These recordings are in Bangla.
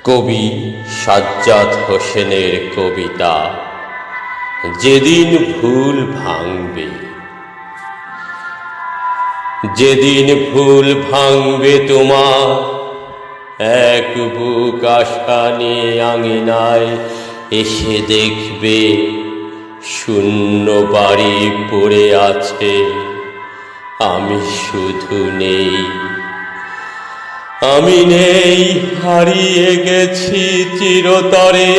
কবি সাজ্জাদ হোসেনের কবিতা যেদিন ভুল ভাঙবে। যেদিন ভুল ভাঙবে তোমার, এক বুক আশা নিয়ে আঙিনায় এসে দেখবে শূন্য বাড়ি পড়ে আছে, আমি শুধু নেই। আমি নেই, হারিয়ে গেছি চিরতরে,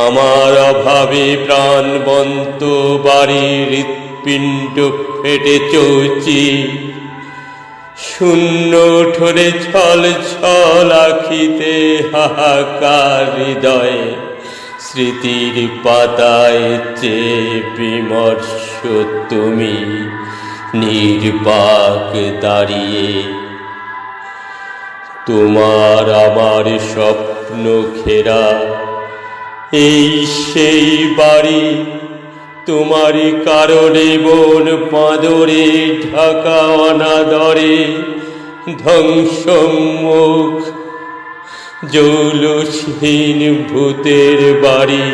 আমার অভাবে প্রাণবন্ত বাড়ির হৃৎপিণ্ড ফেটে চৌচি, শূন্য উঠোনে ছল ছল আখিতে হাহাকার হৃদয়ে, স্মৃতির পাতায় চেয়ে বিমর্ষ তুমি নির্বাক দাঁড়িয়ে। তোমার আমার স্বপ্ন ঘেরা এই সেই বাড়ি, তোমারই কারণে মন পাদরে ঢাকা অনাদরে ধ্বংসমুখ জৌলুসহীন ভূতের বাড়ি।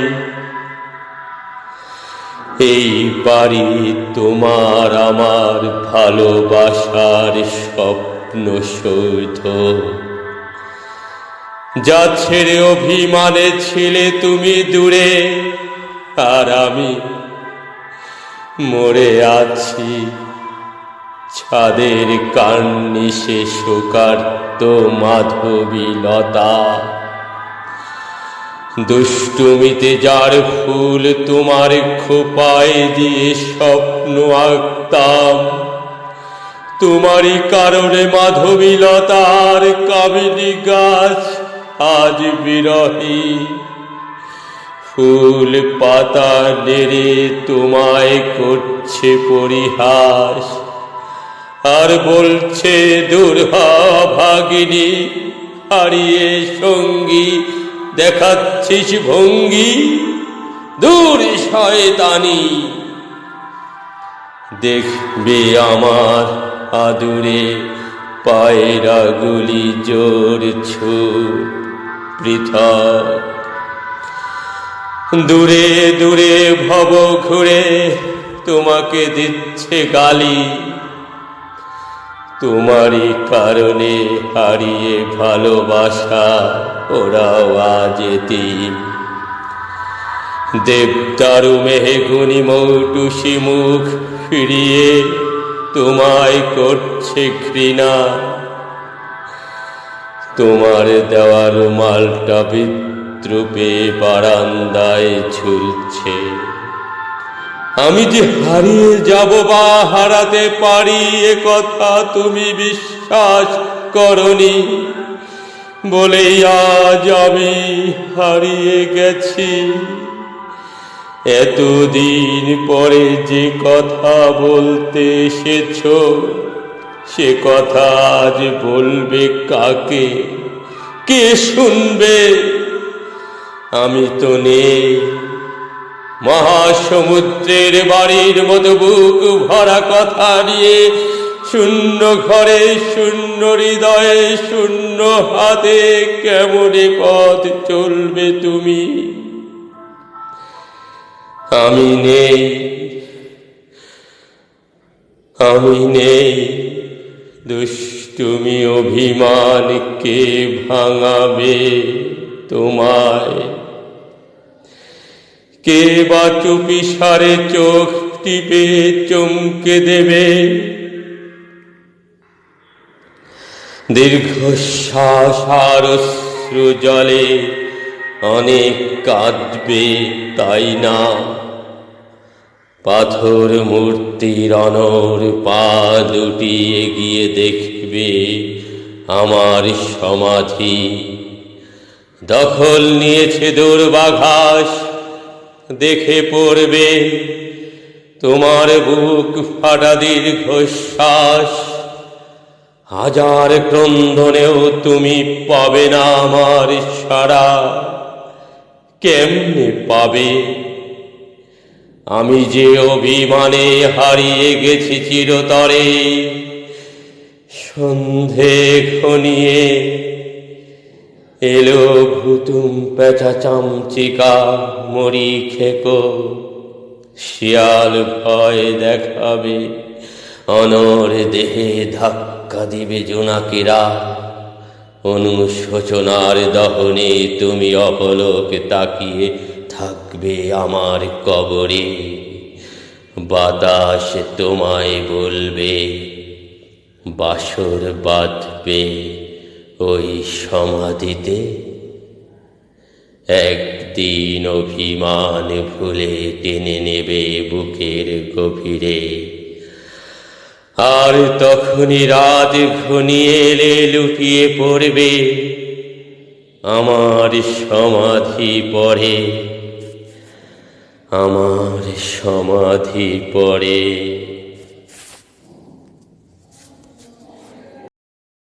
এই বাড়ি তোমার আমার ভালোবাসার স্বপ্ন সৌধ, যা ছেড়ে অভিমানে ছিলে তুমি দূরে, আর আমি মরে আছি ছাদের কার্নিশে শোকার্ত মাধবীলতা। দুষ্টুমিতে যার ফুল তোমার খোপায় দিয়ে স্বপ্ন আঁকতাম, তোমারই কারণে মাধবীলতার কামিনী গাছ আজ বিরহী। ফুল পাতা নেড়ে তোমায় করছে পরিহাস, আর বলছে দূর হ ভাগিনী, হারিয়ে সঙ্গী দেখাচ্ছিস ভঙ্গি, দূর শয়তানি। দেখবে আমার আদুরে পায়রাগুলি জোর ছুট পৃথক, দূরে দূরে ভব ঘুরে তোমাকে দিচ্ছে গালি। তোমারই কারণে হারিয়ে ভালোবাসা ওরাও আজ এতিম। দেবদারু মেহগুনি মৌটুসি মুখ ফিরিয়ে তোমায় করছে ঘৃণা, তোমার দেওয়া রুমালটা বিদ্রুপে বারান্দায় ঝুলছে। আমি যে হারিয়ে যাব বা হারাতে পারি, এ কথা তুমি বিশ্বাস করনি বলেই আজ আমি হারিয়ে গেছি। এতদিন পরে যে কথা বলতে এসেছ, সে কথা আজ বলবে কাকে, কে শুনবে? আমি তো নেই, মহাসমুদ্রের বাড়ির মতো বুক ভরা কথা নিয়ে, শূন্য ঘরে শূন্য হৃদয়ে শূন্য হাতে কেমনে পথ চলবে তুমি? আমি নেই, আমি নেই, দুষ্টুমি অভিমান কে ভাঙাবে তোমায়? কে বা চুপি সারে চোখ টিপে চমকে দেবে? দীর্ঘশ্বাস আর অশ্রু জলে অনেক কাঁদবে, তাই না? পাথর মূর্তির অনর পা দুটি এগিয়ে দেখবে আমার সমাধি। দখল নিয়েছে দুর্বাঘাস, দেখে পড়বে তোমার বুক ফাটা দীর্ঘশ্বাস। হাজার ক্রন্দনেও তুমি পাবে না আমার সাড়া, কেমনে পাবে? আমি যে অভিমানে হারিয়ে গেছি চিরতরে, সন্ধে ঘনিয়ে এলো ভুতুম পেঁচা চামচিকা মরি খেকো, শিয়াল ভয় দেখাবে, অনর দেহে ধাক্কা দিবে জোনাকিরা। অনুশোচনার দহনে তুমি অপলক তাকিয়ে থাকবে আমার কবরে। বাতাস তোমায় বলবে, বাসর বাঁধবে ওই সমাধিতে। একদিন অভিমান ভুলে টেনে নেবে বুকের গভীরে। আর তখনই রাত ঘনিয়ে এলে লুটিয়ে পড়বে আমার সমাধি পড়ে, আমার সমাধি পড়ে।